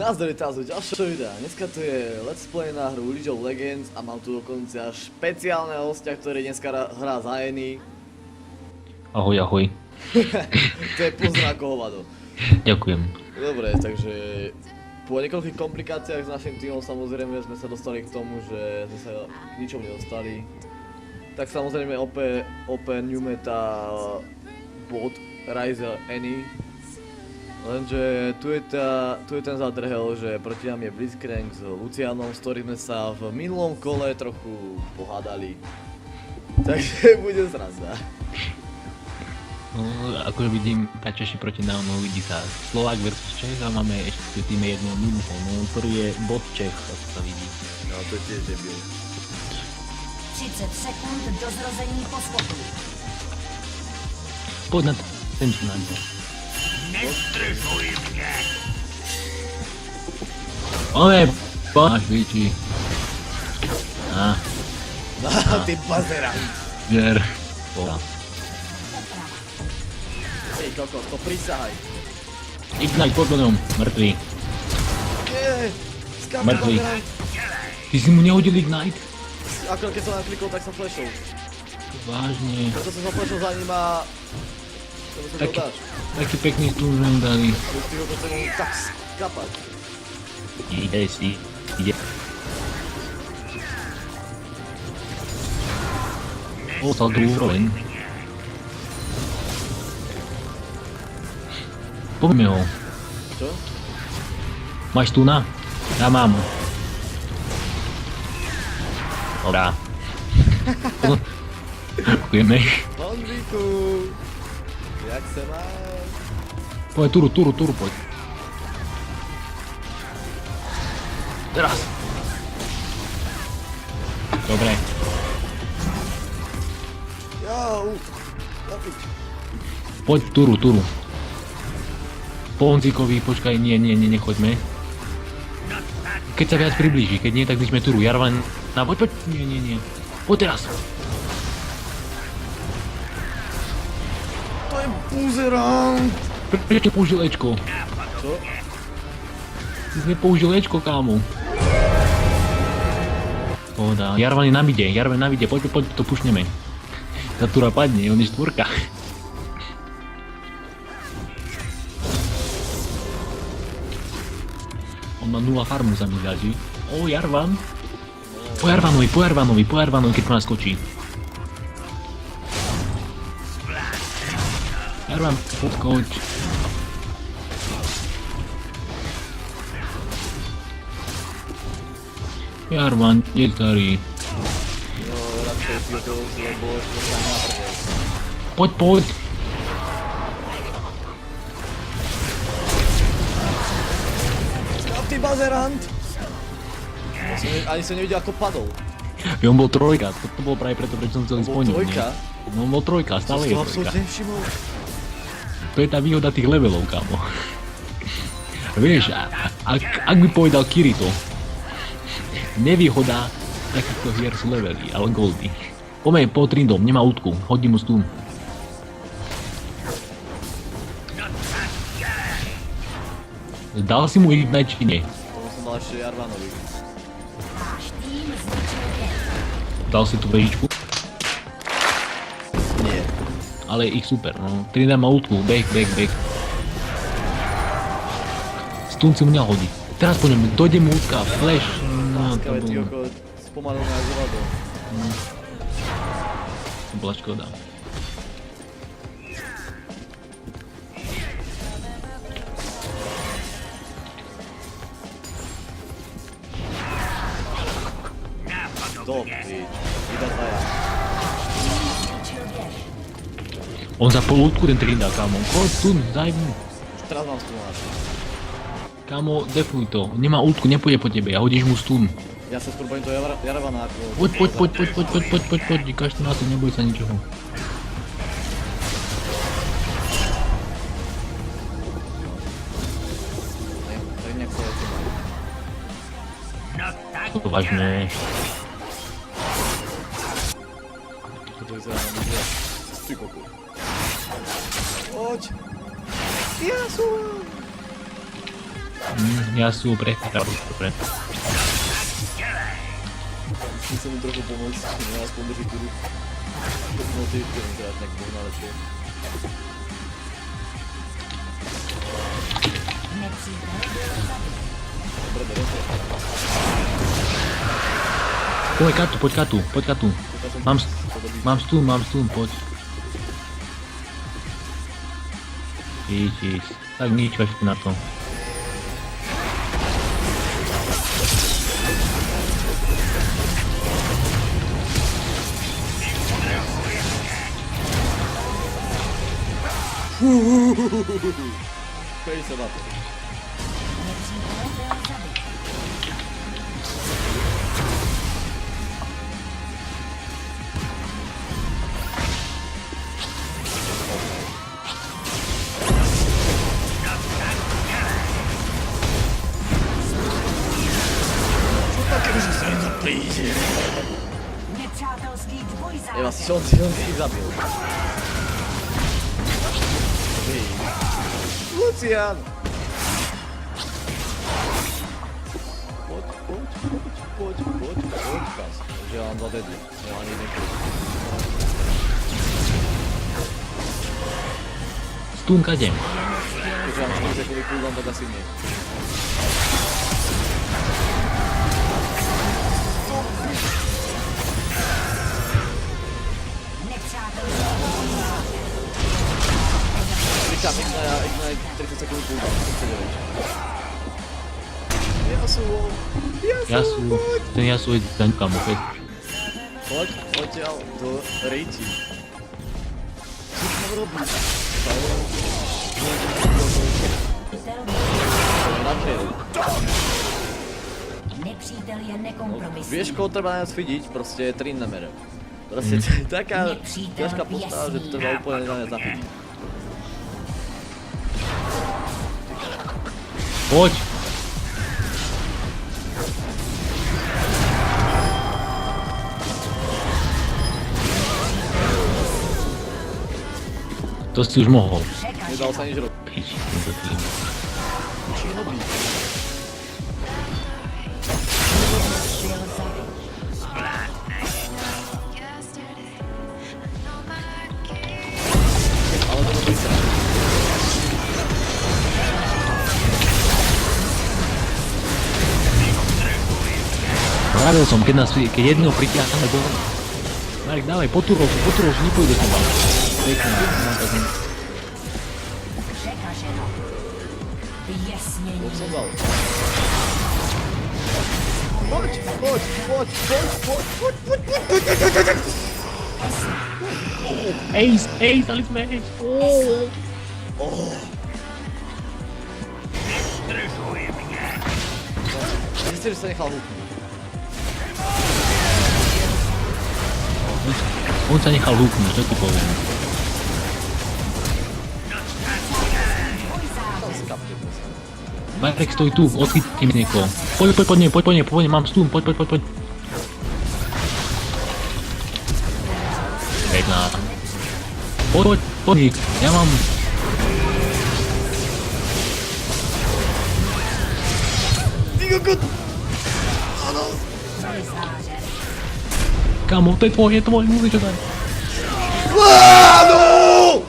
Nazdravite ďalšieho videa. Dneska tu je Let's Play na hru League of Legends a mám tu dokonca špeciálneho hostia, ktorý dneska hrá za Eny. Ahoj, ahoj. To je pozdrav ako hovado. Ďakujem. Dobre, takže po niekoľkých komplikáciách s našim týmom samozrejme sme sa dostali k tomu, že sme sa k ničomu nedostali. Tak samozrejme open new meta bot Ryze Eny. Lenže tu je ten zadrhel, že proti nám je Blitzcrank s Lucianom, s ktorým sme sa v minulom kole trochu pohádali. Takže bude sranda. No, ako vidím, Tačeši proti nám, no vidí sa Slovák versus Čech a máme ešte v týme jedného mimo, no, ktorý je bot Čech, ako sa vidí. No to je tiež debil. 30 sekúnd do zrození poskoku. Poď na ten na ňo. Nestrfuj mě! Ome, máš víči. Ty bazerant! Žer. Poľa. Ej kokos, to prisahaj. Ignite pod ňom, mŕtvý. Skápka Mŕtvý. bazerant. Ty si mu nehodil Ignite? Ako keď som naklikol, tak som flashol. Vážne. Preto som flashol za ním a... Čo sa to dáš? Taký pekný stůl nám dali. Ale ty ho potom mohol tak skapať. Ide si, ide. Ostal druhú úroveň. Poďme ho. Čo? Máš tu na? Ja mám. Dobrá. Ďakujeme. Honziku! Jak sa máš? Poď, turu, poď. Teraz. Dobre. Jau! Napič. Poď, turu. Po Honzíkovi, počkaj, nie, nechoďme. Keď sa viac priblíži, keď nie, tak sme turu. Jarvan, poď, nie. Poď teraz. To je buzerant! Prečo použil Ečko? Čo? Ty si nepoužil Ečko, kámo. Pohoda. Jarvan je na mide, poď, to pušneme. Tá tura padne, on je štvorka. On má 0 farmu za mi dáži. O, Jarvan. Po Jarvanovi, keď ma naskočí. Jarvan, podskoč. Jarvan, je starý. No, radšej si to lebo sme sa naprdel. Poď. Skáp ty bazerant! Ani som nevidel ako padol. On bol trojka, to bolo práve preto, prečo som chcel ísť po ňom. Trojka? No, on bol trojka, stále je To som trojka. absolútne nevšimol. To je tá výhoda tých levelov, kámo. Vieš, ak by povedal Kirito, nevýhoda takýchto hier sú levely, ale goldy. Poďme po Trindom, nemá útku, hodím mu stun. Dal si mu Ignite či nie? To som dal ešte Jarvanovi. Váš tým zničil pět. Dal si tú vežičku? Nie. Ale ich super, no. Trinda má útku, back. Stun si mu nehodí. Teraz po ňom, dojde mu útka, flash. No, to Láskavé ty bolo... oko spomalil na zovado. To bola škoda. Dobrý. Iba dvaja. Zničil věž. On za pol útku ten Trinda, kámo. Choď stun, daj mu. Už teraz mám stunáč. Kámo, defuj to. Nemá útku, nepôjde po tebe a hodíš mu stun. Ja sa skôr bojím do Jarvana ako... Poď, díkaš to na to, neboj sa ničoho. Tak nejak sa lecím. No tak To vážne. To vyzerá na mňa. Ty koku. Poď! Jasu! Ja sú prechádzajú, dobre. Musím mu trochu pomôcť, že aspoň drží tu ruku. No ty, teraz nejak možná lepšie. Nepřítel byl zabit. Dobre, berem to. Poď katu. Mám stún, poď. Ježiš, tak nič ešte na to. Pej sa na to. Nepřítel byl zabit. Nepřátelský Eva, dvojzářez. on si ich zabil. Hej. Lucian! Poď, kas. Že ja mám 2 dedy. Ja mám jeden kľud. Stún kadem. Keď mám 4 sekundy cooldown, tak asi nie. Nepřátelský dvojzářez. Klikám, ignite 30 sekúnd cooldown, 39. Jasu, ten Jasu je daňka mu, keď Poď odtiaľ do rejti. Co tam robíš? Napřed. Nepřítel je nekompromisní. Vieš, koho treba najviac vidiť? Proste Trinnamer. Proste to je taká ťažká postava, že to treba úplne najviac zachytiť. poď! To si už mohol. Nedal sa nič robiť. Piči, tento tým. Čo robí? Byl zabit. Ale to robí sa. Vravil som, keď jedného pritiahneme do... Marek, dávaj, potúrov, nepôjde som vám. Pekná, mám tak len... Překaženo. Vyjasnění. Poď som dal. Poď. Ace, dali sme ace! Zdržuj mě. Zistil, že sa nechal húknúť. On sa nechal lúknuť, čo ti poviem. Tam skapte dneska. Marek, stoj tu, odchytím niekoho. Poď, mám stún, poď. Pekná. Poď, ja mám... Ty kokot! Dvojzářez. Kámo, to je tvoje, musíš čo dať. Áno!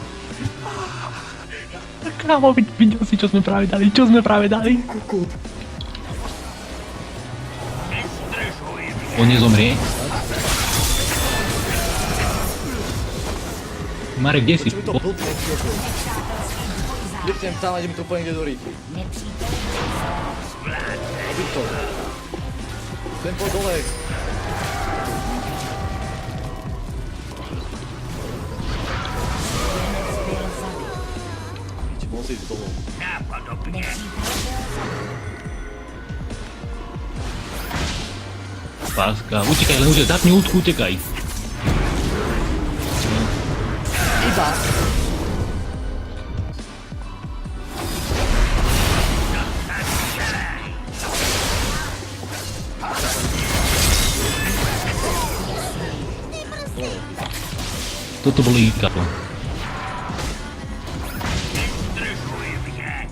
Kámo, videl si, čo sme práve dali, Kokot. Nezdržuj mě. On nezomrie? Marek, kde si? Čo mi to blbne, kokot? Kliknem tam a ide mi to úplne niekde do rýchy. Nepřítel Robí to. Tempo dole. byl zabit. Či musí ísť dolu. Napodobně. Páska, utekaj, zapni útku, utekaj. Iba. Toto bolo íkato. Zdržuj mě.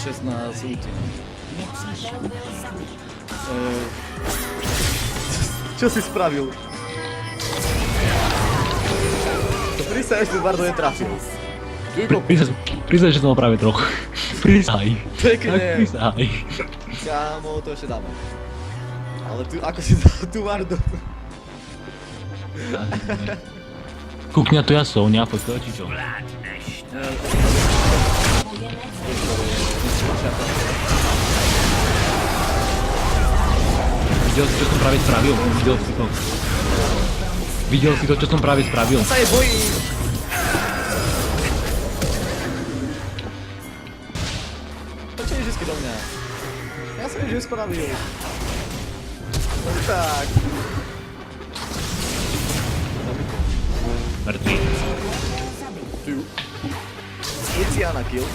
16 ulti. Nepřítel byl zabit. Čo si spravil? To prísa ešte bardzo netrafil. Tylko Priznaj, že som ho práve troch. Prisahaj. Pekne. Tak prisahaj. kámo, to ešte dáme. Ale tu, ako si dal tú vardu? Kukňa to ja som, neapoď či čo? Vládneš to. Videl si, čo som práve spravil? Videl si to? Videl si to, čo som práve spravil? Sa jej bojí! Prečo je vždycky do mňa? Ja som ju spravil. No tak. Mŕtvý. Tu. Luciana kill.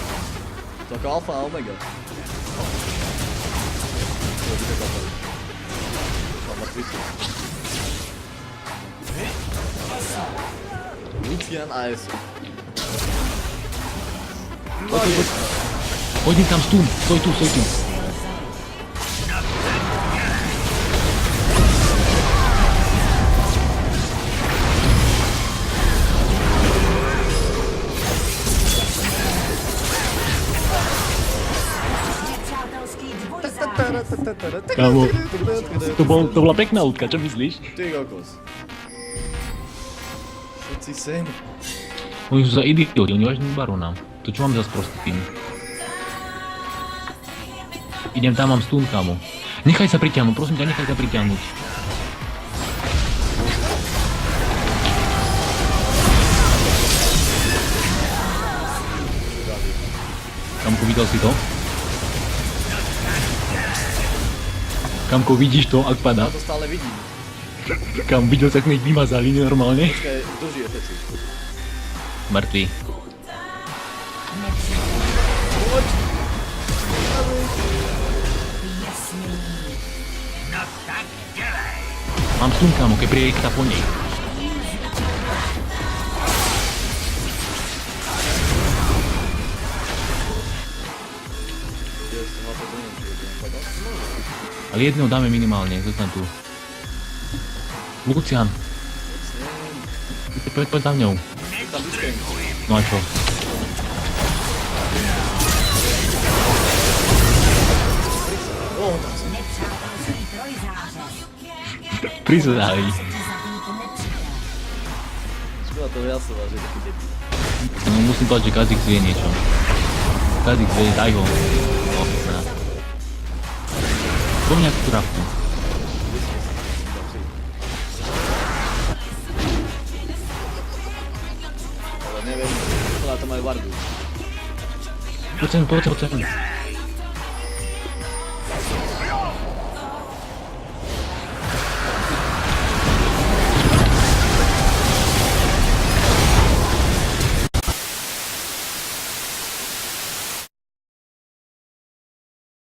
To ako alfa a omega. To je kapel. Mám mŕtvy. Lucian a Esu. Hodím tam stun, stoj tu, stoj tu. Nepřátelský dvojzářez. Kámo, to bola pekná útka, čo myslíš? Ty kokos. Všetci sen. Oni sú za idioti, oni vážne barona. To čo mám za sprostý tým? Idem tam, mám stun, kámo. Nechaj sa priťahnuť, prosím ťa, nechaj sa priťahnuť. Kamko, videl si to? Kamko, vidíš to, ak padá? Ja to stále vidím. Kam, videl sa, ak mi ich vymazali normálne? Počkaj, dožije všetci. Mŕtvý. Poď! Vyjasnění. No tak dělej. Mám stun, kámo, keď príde ikta po nej. Ale jedného dáme minimálne, zostaň tu. Lucian. Poď za mňou. Tam vyčkej. No a čo? O, tam som. Nepřátelský trojzářez. Prizaj. Chcete zabít nepřítel. Škoda to jasová, že je taký debil. No musím povedať, že Kazix vie niečo. Kazix vie, daj ho. No, na. Poď nejakú trafku. Ale neviem, podľa to majú vardu. Poď sem.